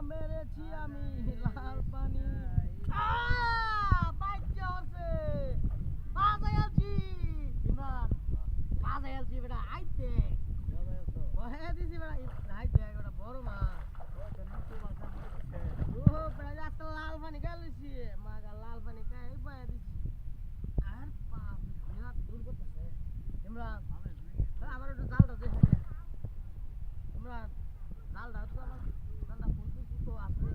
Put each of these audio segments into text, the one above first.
মেরেছি আমি লাল পানি বাচ্চা হচ্ছে বাজাইছি ইমরান বাজাইছি বেটা আইতে ওহে দিছি বেটা আইতে বেটা বড় মাছ ও বেটা আজকাল লাল পানি গালিছি মাগা লাল পানি খাই পায়া দিছি আর বাপ বিরাট দূর করতেছে ইমরান আমার একটু জালটা দেখে ইমরান জালটা তো আমার জালটা ফুলতেছি তো আসলে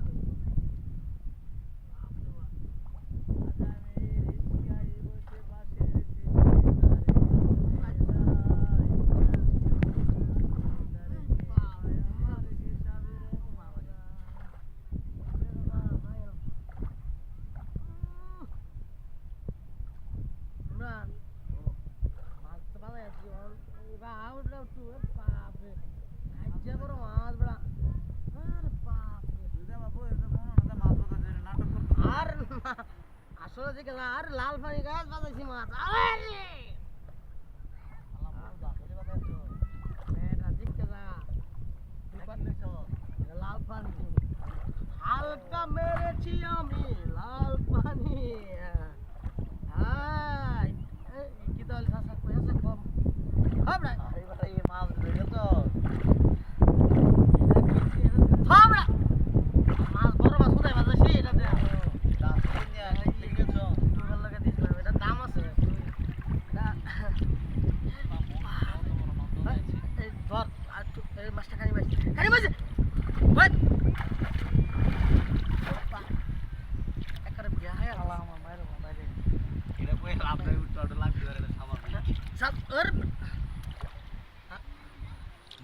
আসলে যে আর লাল পানি গাছ বাজাইছি মাছ লাল পানি হালকা মেরেছি আমি লাল পানি কি তাহলে কম হবে মাছ তো হবে মাছ বড় মাছ কোথায় বাজাইছি এটা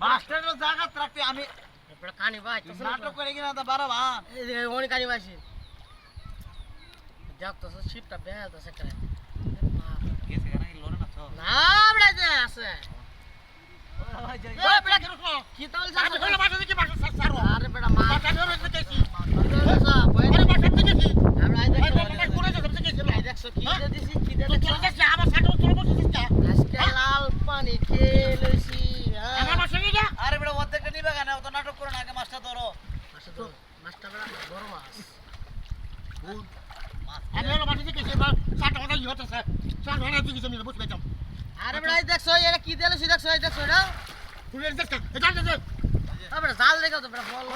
মাস্টারের জায়গা রাখতে আমি কানি ভাই নাটক করে কিনা তা বাড়াবা অনেক কানি ভাইছি যাক তো শিপটা বেহাল তো সেখানে গেছে কেন লোনে না তো না বড় যে আছে কি তাহলে আমি কোন মাছ দেখি মাছ সারো আরে বেটা মাছ কাটা ধরে দেখেছি আরে মাছ দেখেছি আমরা আই দেখো মাছ কোন আছে দেখেছি আই দেখছো কি দিছি কি তো দেখছো চলে যাচ্ছে আমার সাথে তোর বসেছিস না আজকে লাল পানি খেলেছি আমার মাছ নিয়ে যা আরে বড় অর্ধেকটা নিবে কেন তো নাটক করো না আগে মাছটা ধরো মাছটা বড় বড় মাছ আমি হলো মাছ দেখেছি বা সাত টাকা ইয়ে হচ্ছে সাত টাকা দেখেছি আমি বুঝতে পারলাম আরে বেটা আই দেখছো এটা কি দিলেছি দেখছো এই দেখছো এটা তুই দেখছ এটা দে আরে জাল দেখো তো বেটা বল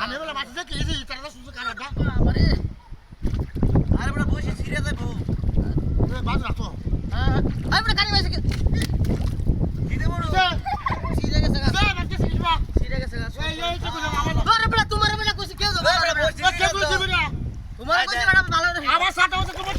আমি হলো মাছ দেখেছি তারা সুযোগ কাটা দা আরে আরে বড় বসে ছিড়ে যাবো তুই বাজ রাখো আরে বেটা কানি ভাইছে দিতে বড় সিরে গেছে গা সে মাছ দেখেছি বা সিরে গেছে গা এই তো কোনো আমার আরে বেটা তোমার বেটা কইছি কেউ যাবে কে বলছিস তোমার কইছি বেটা ভালো আমার সাথে তোমার